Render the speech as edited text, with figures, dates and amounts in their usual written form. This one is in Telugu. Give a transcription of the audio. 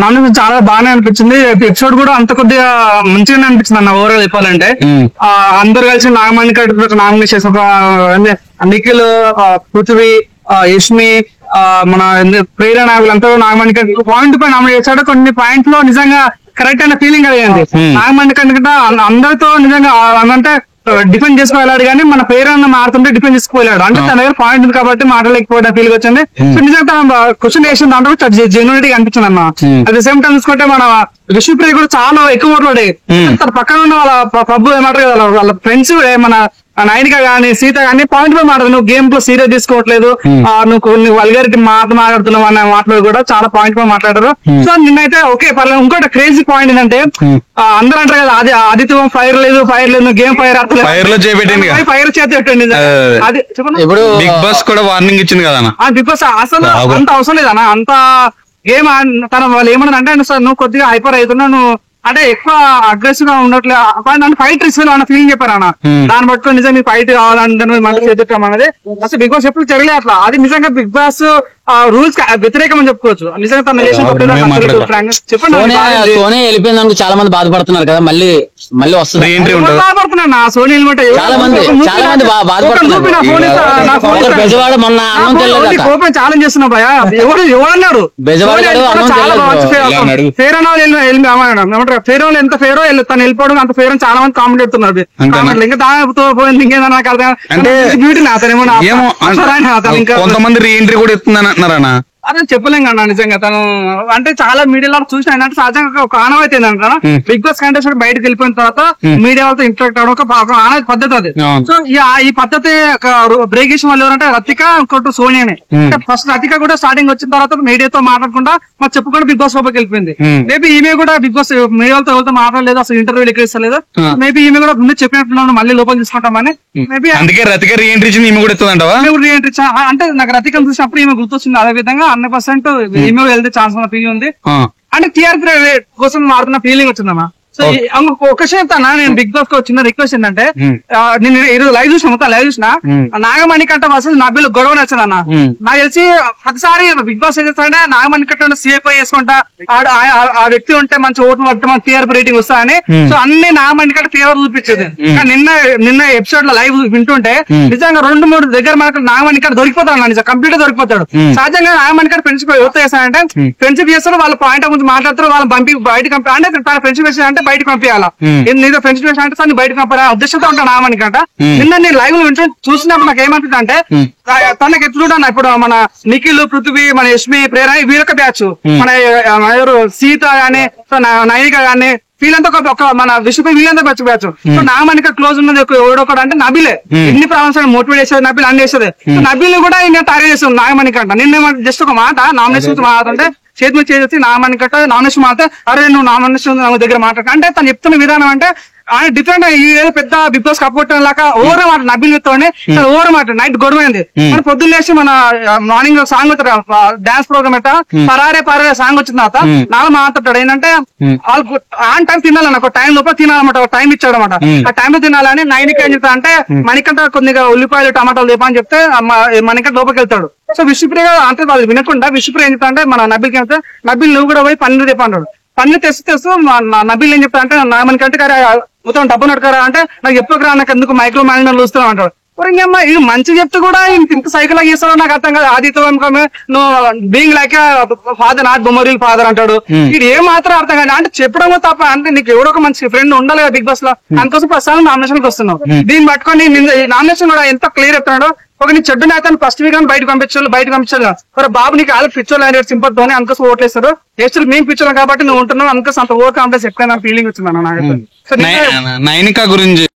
నామినేషన్ చాలా బాగానే అనిపించింది. ఎపిసోడ్ కూడా అంత కొద్దిగా మంచిగానే అనిపించింది అన్న. ఓవరాల్ చెప్పాలంటే అందరు కలిసి నాగమణికంట నామినేట్ చేసిన నిఖిల్, పృథ్వీ, యష్మి, మన ప్రేరణ వీళ్ళంతా నాగమణికంట పాయింట్ పై నామినేట్ చేశాడు. కొన్ని పాయింట్ లో నిజంగా కరెక్ట్ అయిన ఫీలింగ్ కలిగింది. నాగమణికంట అందరితో నిజంగా అంటే డిఫెండ్ చేసుకోలేడు, కానీ మన పేరన్న మారుతుంటే డిఫెండ్ చేసుకోలేడు. అంటే తన దగ్గర పాయింట్ ఉంది కాబట్టి మాట్లాడలేకపోయిన ఫీల్ వచ్చింది. సో నిజంగా క్వశ్చన్ వేసిన దాంట్లో జెన్యునిటీ అనిపించింది అన్న. అట్ ద సేమ్ టైం చూసుకుంటే మన విష్ణుప్రియ కూడా చాలా ఎక్కువ మాట్లాడే. తన పక్కన ఉన్న వాళ్ళ ప్రభు ఏమంటారు కదా, వాళ్ళ ఫ్రెండ్స్ మన నైనిక గానీ సీత గానీ పాయింట్ పై మాట్లాడు, నువ్వు గేమ్ లో సీరియస్ తీసుకోవట్లేదు, నువ్వు వల్గారికి మాట్లాడుతున్నావు అన్న మాటలు కూడా చాలా పాయింట్ పై మాట్లాడారు. సో నిన్నైతే ఓకే పర్లేదు. ఇంకోటి క్రేజీ పాయింట్ ఏంటంటే అందరూ అంటారు కదా, అది ఆదిత్యం ఫైర్ లేదు గేమ్ ఫైర్ ఫైర్ చేతి పెట్టండి. అది ఇప్పుడు బిగ్ బాస్ కూడా వార్నింగ్ ఇచ్చింది కదా బిగ్ బాస్ అసలు అంత అవసరం లేదన్న. అంత గేమ్ తన వాళ్ళు ఏమన్నా అంటే సార్ నువ్వు కొద్దిగా హైపర్ అవుతున్నావు, నువ్వు అంటే ఎక్కువ అగ్రెసివ్ గా ఉండట్లేదు, ఫైట్ రిస్క్ అన్న ఫీలింగ్ చెప్పారు అన్న. దాన్ని పట్టుకొని నిజంగా ఫైట్ కావాలంటే మళ్ళీ చేద్దాం అనేది అసలు బిగ్ బాస్ ఎప్పుడు జరగలేదు అట్లా. అది నిజంగా బిగ్ బాస్ రూల్స్ వ్యతిరేకం అని చెప్పుకోవచ్చు. నిజంగా తన చెప్పండి. వెళ్ళిపోయిందానికి చాలా మంది బాధపడుతున్నారు కదా, మళ్ళీ వస్తుంది బాధపడుతున్నా సోనీ కోపం ఛాలెంజ్ చేస్తున్నా భయ. ఎవరన్నాడు ఫేర్ అన్న ఫేర్ ఎంత ఫేరో తను వెళ్ళిపోవడం అంత ఫేర్ చాలా మంది కామెంట్ పెడుతున్నారు. ఇంకా దానితో పోయింది ఇంకేదా నాకు అర్థం బ్యూటీ అతను ఇంకా కొంతమంది రీ ఎంట్రీ కూడా ఇస్తుందని అంటున్నారా? అదే చెప్పలేం కన్నా నిజంగా. తను అంటే చాలా మీడియాలో చూసిన అంటే సహజంగా ఒక ఆనవాయితీ ఏంటంటే బిగ్ బాస్ కంటెస్టెంట్ బయటకు వెళ్ళిపోయిన తర్వాత మీడియా వాళ్ళతో ఇంటరాక్ట్ అవడం ఒక ఆనవాయితీ పద్ధతి అది. సో ఈ పద్ధతి బ్రేక్ చేసిన వాళ్ళు ఎవరంటే రతిక, ఇంకోటి సోనియానే. ఫస్ట్ రతిక కూడా స్టార్టింగ్ వచ్చిన తర్వాత మీడియాతో మాట్లాడకుండా మాకు చెప్పుకుంటే బిగ్ బాస్ లోపలికి వెళ్ళిపోయింది. మేబీ ఈమె కూడా బిగ్ బాస్ మీడియాతో ఎవరితో మాట్లాడలేదు, అసలు ఇంటర్వ్యూలు ఎక్కువ ఇస్తలేదు. మేబీ ఈమె కూడా ముందు చెప్పినట్టున్నాను మళ్ళీ లోపలికి తీసుకుంటామని. మేబీ అందుకే రతిక రీ ఎంట్రీ ఈమె కూడా ఇస్తుందంటావా? రీ ఎంట్రీ అంటే నాకు రతికను చూసినప్పుడు ఈమె గుర్తొచ్చింది. అదే విధంగా 100% ఈమె వెళ్తే ఛాన్స్ ఉన్న ఫీలింగ్ ఉంది. అంటే టీఆర్పీ కోసం మారుతున్న ఫీలింగ్ వచ్చిందమ్మా. సో ఒక చెప్తానా, నేను బిగ్ బాస్ కు చిన్న రిక్వెస్ట్ ఏంటంటే, నేను ఈరోజు లైవ్ చూసిన మొత్తం లైవ్ చూసిన నాగమణికంట వర్సెస్ నబీల్ గొడవ నచ్చిందన్న. నాకు తెలిసి ప్రతిసారి బిగ్ బాస్ ఏం చేస్తాడంటే నాగమణికంట సేఫ్ చేసుకుంటా ఆ వ్యక్తి ఉంటే మంచి ఓట్లు పడితే మన టీఆర్పీ రేటింగ్ వస్తాయని. సో అన్ని నాగమణికంట ఫేవర్ చూపించేది. నిన్న ఎపిసోడ్ లో లైవ్ వింటుంటే నిజంగా 2-3 దగ్గర మనకు నాగమణికంట దొరికిపోతాడు, నిజంగా కంప్లీట్ గా దొరికిపోతాడు. సహజంగా నాగమణికంట ఫ్రెండ్షిప్ ఎవరితో చేస్తారంటే ఫ్రెండ్షిప్ చేస్తారు, వాళ్ళ పాయింట్ గురించి మాట్లాడతారు, వాళ్ళని పంపి బయటకు అంటే తన ఫ్రెండ్షిప్ చేస్తారంటే బయటకు పంపించాలా, నీతో ఫ్రెండ్షిప్ చేస్తా అంటే తను బయటకు పంపాలి ఉద్దేశంతో ఉంటాను నాగమణికంట. నిన్న నేను లైవ్ వింటూ చూసినప్పుడు నాకు ఏమనిపిస్తుంది అంటే తనకి ఎప్పుడు ఇప్పుడు మన నిఖిల్, పృథ్వీ, మన యష్మి, ప్రేరణ వీరొక బ్యాచ్, మన సీత గానీ నైనిక గానీ వీళ్ళంతా ఒక మన విషయపై వీళ్ళంతా బ్యాచ్. సో నాగమణిక క్లోజ్ ఉన్నది ఎవడొకడు అంటే నబీలే. ఎన్ని ప్రాబ్లమ్స్ మోటివేట్ చేసేది నబీల్ అన్ని చేసేది. నబీల్ కూడా ఇంకా టార్గెట్ చేస్తుంది నాగమణికంట. నిన్న జస్ట్ ఒక మాట నామినేషన్ మాట్లాడుతుంటే చేతి మీద చేసి నాగమణికంట నామినేషన్ మాట్లాడితే అరే నువ్వు నామినేషన్ దగ్గర మాట్లాడ అంటే తను చెప్తున్న విధానం అంటే ఆయన డిఫరెంట్. ఏదో పెద్ద బిగ్ బాస్ కప్పొట్టం లాగా ఓవర్ మాట నబీల్ తోనే ఓవర్ మాట నైట్ గొడవైంది. మన పొద్దున్న లేచి మన మార్నింగ్ సాంగ్ డాన్స్ ప్రోగ్రామ్ ఎట్టా పరారే సాంగ్ వచ్చిన తర్వాత నాలుగు మాట్లాడతాడు ఏంటంటే వాళ్ళు ఆన్ టైం తినాలన్న ఒక టైం లోపల తినాలన్నమాట, ఒక టైం ఇచ్చాడు అనమాట. ఆ టైంలో తినాలని నైన్కి ఏం చెప్తా అంటే మణికంట కొద్దిగా ఉల్లిపాయలు టమాటాలు లేపా అని చెప్తే మణికంట లోపలికి వెళ్తాడు. సో విష్ణుప్రియ అంటే వాళ్ళు వినకుండా విష్ణుప్రియ ఏం చెప్తా అంటే మన నబీల్కి చెప్తే నబీల్ నువ్వు కూడా పోయి పన్నీర్ తెప్ప అన్నాడు. పన్నీర్ తెస్తూ నబీల్ ఏం చెప్తా అంటే నాగమణికంట మొత్తం డబ్బు నట్టుకారా అంటే నాకు చెప్పకరా, నాకు ఎందుకు మైక్రో మేనేజ్మెంట్ చూస్తున్నావు అంటాడు. ఇంకమ్మా ఇది మంచి చెప్తే కూడా ఇంత సైకిల్ లాగా చేస్తాడో నాకు అర్థం కాదు. ఆదిత్య నువ్వు being like father not Bommarillu father అంటాడు. ఇది ఏం మాత్రం అర్థం కాదు. అంటే చెప్పడం తప్ప అంటే నీకు ఎవరో ఒక మంచి ఫ్రెండ్ ఉండాలి కదా బిగ్ బాస్ లో, అందుకోసం ప్రస్తుతం నామినేషన్ కి వస్తున్నావు. దీన్ని పట్టుకొని నామినేషన్ కూడా ఎంత క్లియర్ చెప్తున్నాడు. ఒక నీ చెడ్డు నేతను ఫస్ట్ వీక్ బయటకు పంపించాలి మరి బాబు నీకు ఆల్రెడీ పిచ్చోళ్ళు అనేది సింపల్ తోనే అందుకోసం ఓట్లేస్తారు. యాక్చువల్ మేము పిచ్చోళ్ళం కాబట్టి నువ్వు ఉంటున్నావు అందుకోసం అంత ఓవర్ కాన్ఫిడెన్స్ ఎక్కువ ఫీలింగ్ వచ్చింది నాకు. నైనిక గురించి